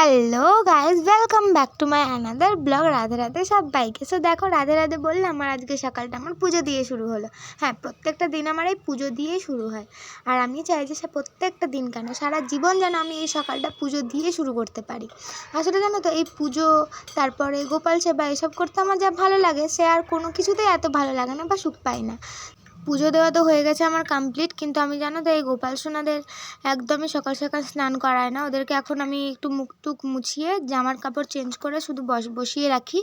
Hello guys, welcome back to my another blog. Radhe Radhe সবাইকে। So দেখো, রাধে রাধে বললাম, আমার আজকে সকালটা আমার পুজো দিয়ে শুরু হলো। হ্যাঁ, প্রত্যেকটা দিন আমার এই পুজো দিয়েই শুরু হয়। আর আমি চাই যে প্রত্যেকটা দিন কেন, সারা জীবন যেন আমি এই সকালটা পুজো দিয়ে শুরু করতে পারি। আসলে জানো তো, এই পুজো, তারপরে গোপাল সেবা, এসব করতে আমার যা ভালো লাগে, সে আর কোনো কিছুতেই এত ভালো লাগে না বা সুখ পাই না। পুজো দেওয়া তো হয়ে গেছে আমার কমপ্লিট, কিন্তু আমি জানো তো এই গোপাল সোনাদের একদমই সকাল সকাল স্নান করায় না। ওদেরকে এখন আমি একটু মুখ টুক মুছিয়ে জামার কাপড় চেঞ্জ করে শুধু বসিয়ে রাখি,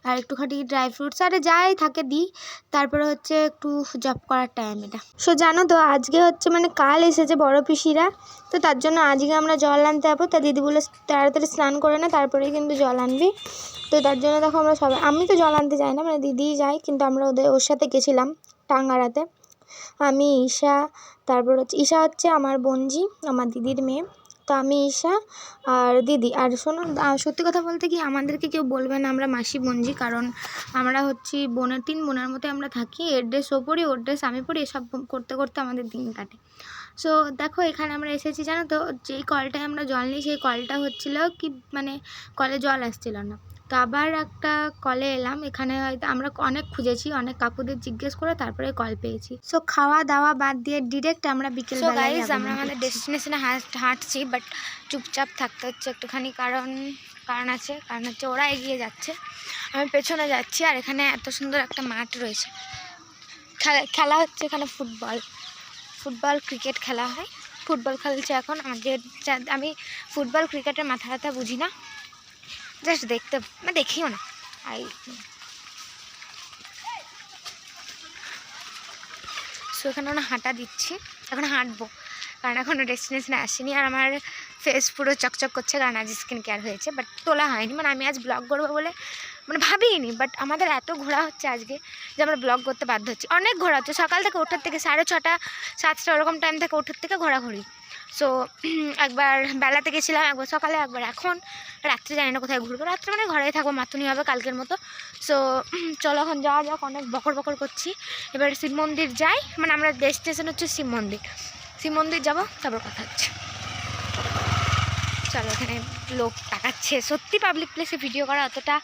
আর একটুখানি ড্রাই ফ্রুটস আরে যাই থাকে দিই। তারপরে হচ্ছে একটু জব করার টাইম এটা। সো জানো তো, আজকে হচ্ছে কাল এসেছে বড় পিসিরা, তো তার জন্য আজকে আমরা জল আনতে যাবো। তা দিদি বলে তাড়াতাড়ি স্নান করে না, তারপরেই কিন্তু জল আনবি। তো তার জন্য দেখো আমরা সবাই, আমি তো জল আনতে যাই না, দিদিই যায়, কিন্তু আমরা ওর সাথে গেছিলাম টাঙ্গারাতে। আমি ঈশা, তারপর হচ্ছে ঈশা হচ্ছে আমার বোনজি, আমার দিদির মেয়ে। তো আমি ঈশা আর দিদি। আর শোনো, সত্যি কথা বলতে কি, আমাদেরকে কেউ বলবে না আমরা মাসি বোনজি, কারণ আমরা হচ্ছি বোনের, 3 বোনের মতো আমরা থাকি। এর ড্রেস ও পরি, ওর ড্রেস আমি পরি, এসব করতে করতে আমাদের দিন কাটে। সো দেখো, এখানে আমরা এসেছি, জানো তো যেই কলটায় আমরা জল নিই সেই কলটা হচ্ছিলো কি, কলে জল আসছিল না। তো আবার একটা কলে এলাম। এখানে হয়তো আমরা অনেক খুঁজেছি, অনেক কাকুদের জিজ্ঞেস করে তারপরে কল পেয়েছি। সো খাওয়া দাওয়া বাদ দিয়ে ডিরেক্ট আমরা বিকেলবেলায় আমরা আমাদের ডেস্টিনেশনে হাঁটছি, বাট চুপচাপ থাকতে হচ্ছে একটুখানি, কারণ হচ্ছে ওরা এগিয়ে যাচ্ছে, আমি পেছনে যাচ্ছি। আর এখানে এত সুন্দর একটা মাঠ রয়েছে, খেলা হচ্ছে এখানে ফুটবল ক্রিকেট খেলা হয়। ফুটবল খেলছে এখন। আমি ফুটবল ক্রিকেটের মাথা ব্যথা বুঝি না, জাস্ট দেখিও না। সো এখানে হাঁটা দিচ্ছি, এখন হাঁটবো, কারণ এখনও ডেস্টিনেশনে আসিনি। আর আমার ফেস পুরো চকচক করছে, কারণ আজ স্কিন কেয়ার হয়েছে, বাট তোলা হয়নি। আমি আজ ব্লগ করবো বলে ভাবিনি, বাট আমাদের এত ঘোরা হচ্ছে আজকে যে আমরা ব্লগ করতে বাধ্য হচ্ছি। অনেক ঘোরা হচ্ছে সকাল থেকে, ওঠার থেকে 6:30 7টা ওরকম টাইম থেকে ওঠার থেকে ঘোরাঘুরি। সো একবার বেলাতে গেছিলাম, একবার সকালে, একবার এখন রাত্রে। জানি না কোথায় ঘুরবো, রাত্রে ঘরেই থাকবো, মাতুনি হবে কালকের মতো। সো চলো এখন যাওয়া যাক, অনেক বকর করছি। এবার শিব মন্দির যাই, আমরা ডেস্টিনেশন হচ্ছে শিব মন্দির যাবো, তারপর কথা হচ্ছে। চলো, এখানে লোক তাকাচ্ছে। সত্যি পাবলিক প্লেসে ভিডিও করা অতটা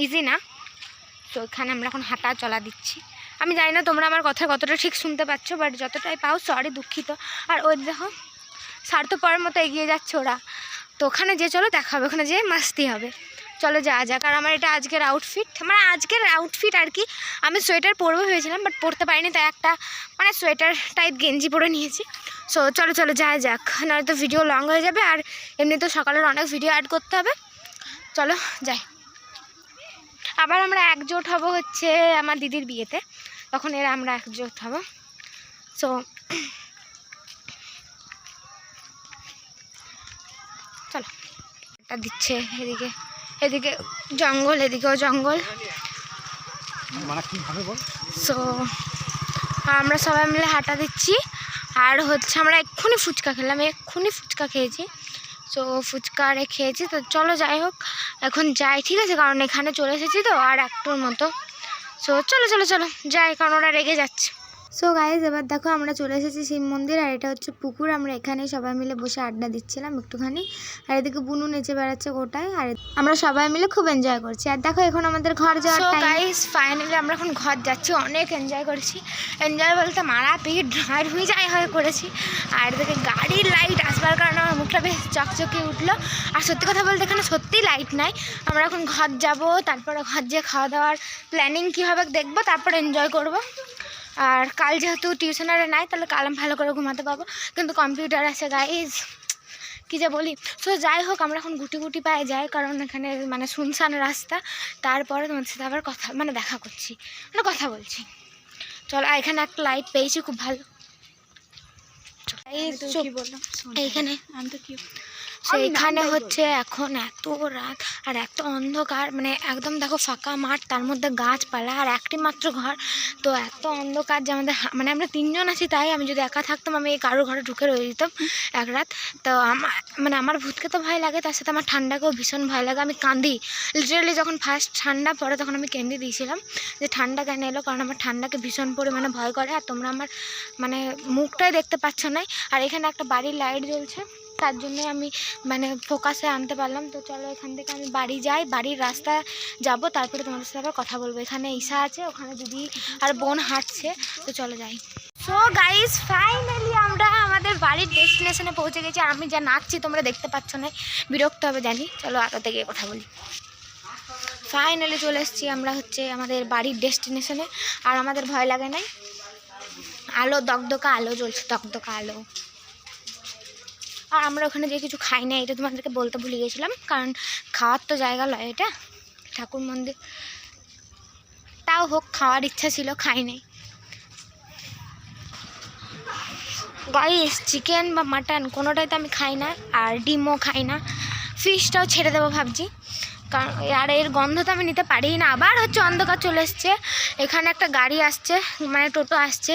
ইজি না। তো এখানে আমরা এখন হাঁটা চলা দিচ্ছি। আমি জানি না তোমরা আমার কথা কতটা ঠিক শুনতে পাচ্ছ, বাট যতটাই পাও সরি, দুঃখিত। আর ওই দেখো, স্বার্থপরের মতো এগিয়ে যাচ্ছে ওরা। তো ওখানে যে চলো দেখা হবে, ওখানে যেয়ে মাস্তি হবে। চলো যাওয়া যাক। আর আমার এটা আজকের আউটফিট আর কি। আমি সোয়েটার পরবো ভেবেছিলাম, বাট পরতে পারিনি, তাই একটা সোয়েটার টাইপ গেঞ্জি পরে নিয়েছি। সো চলো যাওয়া যাক, নাহলে তো ভিডিও লং হয়ে যাবে। আর এমনি তো সকালের অনেক ভিডিও অ্যাড করতে হবে। চলো যাই। আবার আমরা একজোট হব হচ্ছে আমার দিদির বিয়েতে, তখন আমরা একজোট হব। সো চলো, এটা দিচ্ছে এদিকে জঙ্গল, এদিকেও জঙ্গল। সো আমরা সবাই মিলে হাঁটা দিচ্ছি। আর হচ্ছে আমরা এক্ষুনি ফুচকা খেয়েছি। সো ফুচকা খেয়েছি। তো চলো যাই হোক, এখন যাই, ঠিক আছে, কারণ এখানে চলে এসেছি তো আর একটুর মতো। সো চলো যাই, কারণ ওরা রেগে যাচ্ছে। সো গাইজ, এবার দেখো আমরা চলে এসেছি শিব মন্দির, আর এটা হচ্ছে পুকুর। আমরা এখানে সবাই মিলে বসে আড্ডা দিচ্ছিলাম একটুখানি। আর এদিকে বুনু নেচে বেড়াচ্ছে গোটায়, আর আমরা সবাই মিলে খুব এনজয় করছি। আর দেখো, এখন আমাদের ঘর যাওয়ার টাইম। গাইজ ফাইনালি আমরা এখন ঘর যাচ্ছি। অনেক এনজয় করেছি, এনজয় বলতে মারা পিঠ ঢাঁড় হুই যাই হয়ে করেছি। আর এদিকে গাড়ির লাইট আসবার কারণে আমার মুখটা বেশ চকচকে উঠলো। আর সত্যি কথা বলতে এখানে সত্যিই লাইট নাই। আমরা এখন ঘর যাব, তারপরে ঘর যেয়ে খাওয়া দাওয়ার প্ল্যানিং কী হবে দেখবো, তারপর এনজয় করবো। আর কাল যেহেতু টিউশনারে নাই, তাহলে কাল আমি ভালো করে ঘুমাতে পারবো, কিন্তু কম্পিউটার আছে গাইজ, কী যে বলি। সো যাই হোক, আমরা এখন গুটি পায়ে যাই, কারণ এখানে শুনশান রাস্তা। তারপরে তোমার সাথে আবার দেখা করছি, কথা বলছি। চলো, এখানে একটা লাইট পেয়েছি, খুব ভালো। এইখানে এখানে হচ্ছে এখন এত রাত আর এত অন্ধকার, একদম দেখো ফাঁকা মাঠ, তার মধ্যে গাছপালা আর একটি মাত্র ঘর। তো এত অন্ধকার যে আমাদের আমরা 3 জন আছি, তাই আমি যদি একা থাকতাম আমি কারোর ঘরে ঢুকে রয়ে যেতাম এক রাত। তো আমার ভূতকে তো ভয় লাগে, তার সাথে আমার ঠান্ডাকেও ভীষণ ভয় লাগে। আমি কাঁদি লিটারালি, যখন ফার্স্ট ঠান্ডা পড়ে তখন আমি কেঁদে দিয়েছিলাম যে ঠান্ডা কেন এলো, কারণ আমার ঠান্ডাকে ভীষণ পরিমাণে ভয় করে। আর তোমরা আমার মুখটাই দেখতে পাচ্ছ না। আর এখানে একটা বাড়ির লাইট জ্বলছে, তার জন্যই আমি মানে ফোকাসে আনতে পারলাম। তো চলো এখান থেকে আমি বাড়ি যাই, বাড়ির রাস্তা যাব, তারপরে তোমাদের সাথে আবার কথা বলবো। এখানে ঈশা আছে, ওখানে দিদি আর বোন হাঁটছে, তো চলো যাই। সো গাইস ফাইনালি আমরা আমাদের বাড়ির ডেস্টিনেশনে পৌঁছে গেছি। আর আমি যা নাচছি তোমরা দেখতে পাচ্ছ না, বিরক্ত হবে জানি। চলো আলোতে গিয়ে কথা বলি। ফাইনালি চলে এসেছি আমরা হচ্ছে আমাদের বাড়ির ডেস্টিনেশনে। আর আমাদের ভয় লাগে নাই, আলো দকদকা আলো জ্বলছে, দকদকা আলো। আর আমরা ওখানে যে কিছু খাই না, এটা তোমাদেরকে বলতে ভুলে গেছিলাম, কারণ খাওয়ার তো জায়গা নয় এটা, ঠাকুর মন্দির। তাও হোক, খাওয়ার ইচ্ছা ছিল, খাই নাই। গাইস চিকেন বা মাটন কোনোটাই তো আমি খাই না, আর ডিমও খাই না, ফিশটাও ছেড়ে দেবো ভাবছি, কারণ আর এর গন্ধ তো আমি নিতে পারি না। আবার হচ্ছে অন্ধকার চলে এসছে, এখানে একটা গাড়ি আসছে, মানে টোটো আসছে।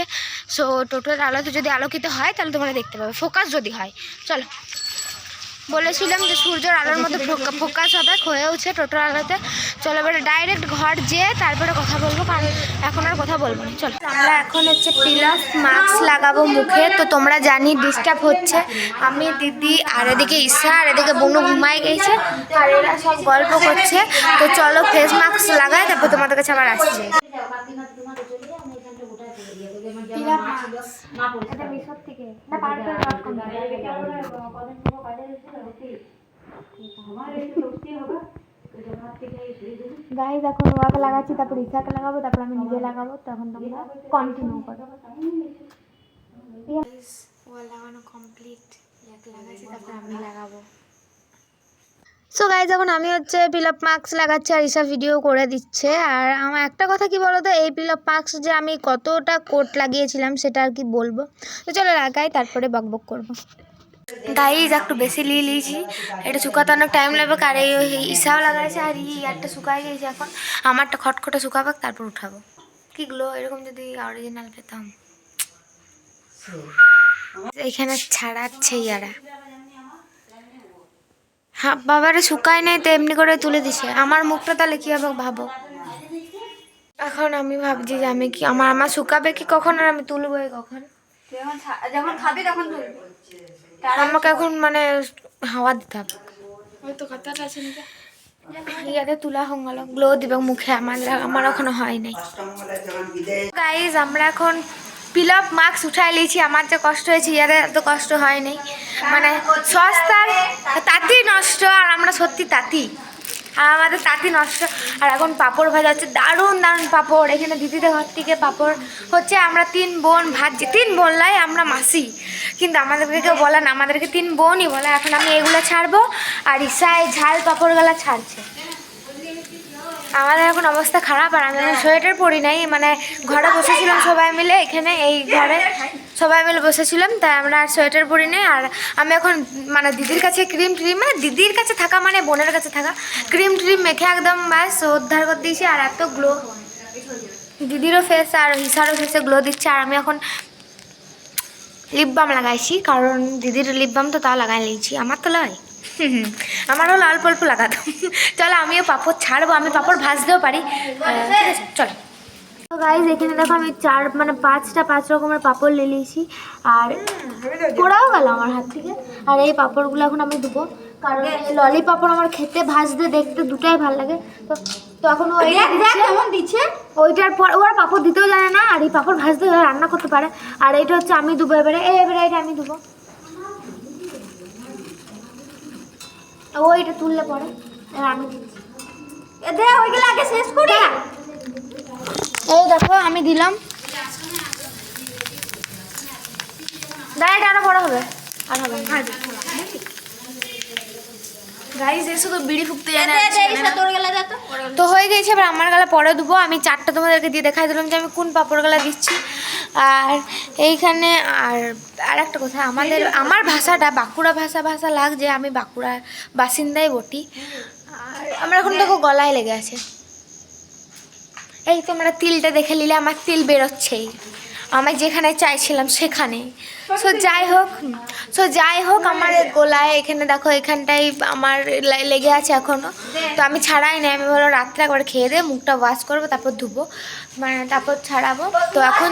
সো টোটোর আলোতে যদি আলোকিত হয় তাহলে তোমরা দেখতে পাবে, ফোকাস যদি হয়। চলো, বলেছিলাম যে সূর্যের আলোর মধ্যে ফোকাস হবে, হয়েওছে টোটোর আলোতে। চলো এবারে ডাইরেক্ট ঘর যেয়ে তারপরে কথা বলবো, কারণ এখন আর কথা বলবো না। চলো আমরা এখন হচ্ছে পিলাস মাস্ক লাগাবো মুখে। তো তোমরা জানি ডিস্টার্ব হচ্ছে, আমি দিদি আর এদিকে ঈশা আর এদিকে বনু ঘুমাই গেছে, আর এরা সব গল্প করছে। তো চলো ফেস মাস্ক লাগাই, তারপর তোমাদের কাছে আবার আসছে। গাইস এখন ওয়াকে লাগাচ্ছি, তারপর ঈশাকে লাগাবো, তারপর আমি নিজে লাগাবো। তখন তোমরা কন্টিনিউ করো। ওয়া লাগানো কমপ্লিট, ইয়াকে লাগাচ্ছি, তারপর আমি লাগাবো। সো গাইজ এখন আমি হচ্ছে পিলাপ মাস্ক লাগাচ্ছি, আর ঈশা ভিডিও করে দিচ্ছে। আর আমার একটা কথা কি বলো তো, এই পিলাপ মাস্ক যে আমি কতটা কোট লাগিয়েছিলাম সেটা আর কি বলবো। তো চলো লাগাই, তারপরে বকবক করবো। গাইজ একটু বেশি নিয়ে নিয়েছি, এটা শুকাতে অনেক টাইম লাগবে। আর এই ঈশাও লাগাইছে, আর ইয়ারটা শুকাই গেছে, এখন আমারটা খটখটে শুকাবে, তারপর উঠাবো। কি গ্লো, এরকম যদি অরিজিনাল পেতাম। এখানে ছাড়াচ্ছে ইয়ারা, হ্যাঁ বাবারে শুকায় নাই তো এমনি করে তুলে দিছে। আমার মুখটা তাহলে কী হবে ভাবো। এখন আমি ভাবছি যে আমি কি আমার শুকাবে কি কখন, আর আমি তুলবো কখন, যখন খাবি তখন আমাকে এখন মানে হাওয়া দিতে হবে। হয়তো কথাটা আছে না, ইয়াতে তুলা হয়ে গেল, গ্লো দিবে মুখে, আমার এখনো হয় নাই। গাইজ আমরা এখন পিলাপ মাস্ক উঠাই নিয়েছি। আমার যে কষ্ট হয়েছে ইয়াদের এত কষ্ট হয়নি, মানে সস্তার তাঁতি নষ্ট, আর আমরা সত্যি তাঁতি, আর আমাদের তাঁতি নষ্ট। আর এখন পাঁপড় ভাজা হচ্ছে, দারুণ দারুণ পাঁপড়। এখানে দিদিদের ঘর থেকে পাঁপড় হচ্ছে, আমরা 3 বোন ভাজছি, 3 বোন লাই আমরা মাসি, কিন্তু আমাদেরকে কেউ বলে না, আমাদেরকে 3 বোনই বলে। এখন আমি এগুলো ছাড়বো, আর ঈশায় ঝাল পাঁপড়গুলো ছাড়ছে। আমাদের এখন অবস্থা খারাপ, আর আমি এখন সোয়েটার পরি নাই, মানে ঘরে বসেছিলাম সবাই মিলে, এখানে এই ঘরে সবাই মিলে বসেছিলাম, তাই আমরা আর সোয়েটার পরি নাই। আর আমি এখন মানে দিদির কাছে ক্রিম ট্রিম, মানে দিদির কাছে থাকা মানে বোনের কাছে থাকা, ক্রিম ট্রিম মেখে একদম ব্যাস উদ্ধার করে দিয়েছি। আর এত গ্লো, দিদিরও ফেস আর হিসারও ফেসে গ্লো দিচ্ছে। আর আমি এখন লিপ বাম লাগাইছি, কারণ দিদির লিপ বাম তো তাও লাগাই নিয়েছি, আমার তো লাগাই আমারও অল্প অল্প লাগাতাম। চলো আমিও পাঁপড় ছাড়বো, আমি পাঁপড় ভাজতেও পারি, ঠিক আছে চলো। তো গাইজ এখানে দেখো আমি 5 রকমের পাঁপড় নিয়ে নিয়েছি, আর পোড়াও গেল আমার হাত থেকে। আর এই পাঁপড়গুলো এখন আমি দেবো, কারণ ললি পাঁপড় আমার খেতে ভাজতে দেখতে দুটাই ভালো লাগে। তো এখন কেমন দিচ্ছে, ওইটার পর ওরা পাঁপড় দিতেও জানে না, আর এই পাঁপড় ভাজতে রান্না করতে পারে। আর এইটা হচ্ছে আমি দেবো এবারে, এটা আমি দেবো, ওইটা তুললে পরে আমি দিচ্ছি। ওইগুলো আগে শেষ করি। এই দেখো আমি দিলাম, দাঁড়াটা আরো বড় হবে, আর হবে না। গাইস এসে তো বিড়ি ফুকতে জানে তো হয়ে গেছে। এবার আমার গালা পরে দেবো, আমি 4টা তোমাদেরকে দিয়ে দেখাই দিলাম যে আমি কোন পাঁপড় গালা দিচ্ছি। আর এইখানে আর একটা কথা, আমার ভাষাটা বাঁকুড়া ভাষা লাগছে, আমি বাঁকুড়া বাসিন্দাই বটি। আর আমার এখন দেখো গলায় লেগে আছে। এই তোমরা তিলটা দেখে নিলে, আমার তিল বেরোচ্ছেই, আমি যেখানে চাইছিলাম সেখানে। সো যাই হোক আমার গলায় এখানে দেখো, এখানটাই আমার লেগে আছে এখনও, তো আমি ছাড়াই না। আমি বলো রাত্রে একবার খেয়ে দিয়ে মুখটা ওয়াশ করবো, তারপর ধুবো, মানে তারপর ছাড়াবো। তো এখন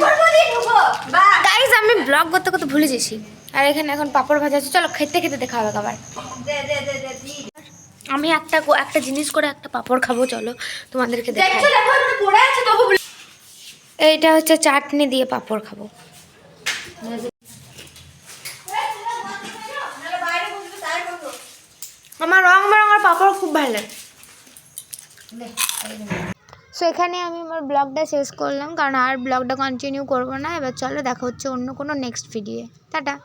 গাইজ আমি ব্লগ করতে করতে ভুলে গেছি, আর এখানে এখন পাঁপড় ভাজা আছে, চলো খেতে খেতে দেখা হবে খাবার। দে দে দে দে দি আমি একটা জিনিস করে একটা পাঁপড় খাবো, চলো তোমাদেরকে দেখাই। দেখছো দেখো এটা পড়ে আছে তবু এইটা হচ্ছে চাটনি দিয়ে পাঁপড় খাবো। বাইরে বসে তাই করব আমার রং বেরঙের পাঁপড় খুব ভালো লাগে। সো এখানে আমি আমার ব্লগটা শেষ করলাম, কারণ আর ব্লগটা কন্টিনিউ করবো না। এবার চলো দেখা হচ্ছে অন্য কোনো নেক্সট ভিডিও। টাটা।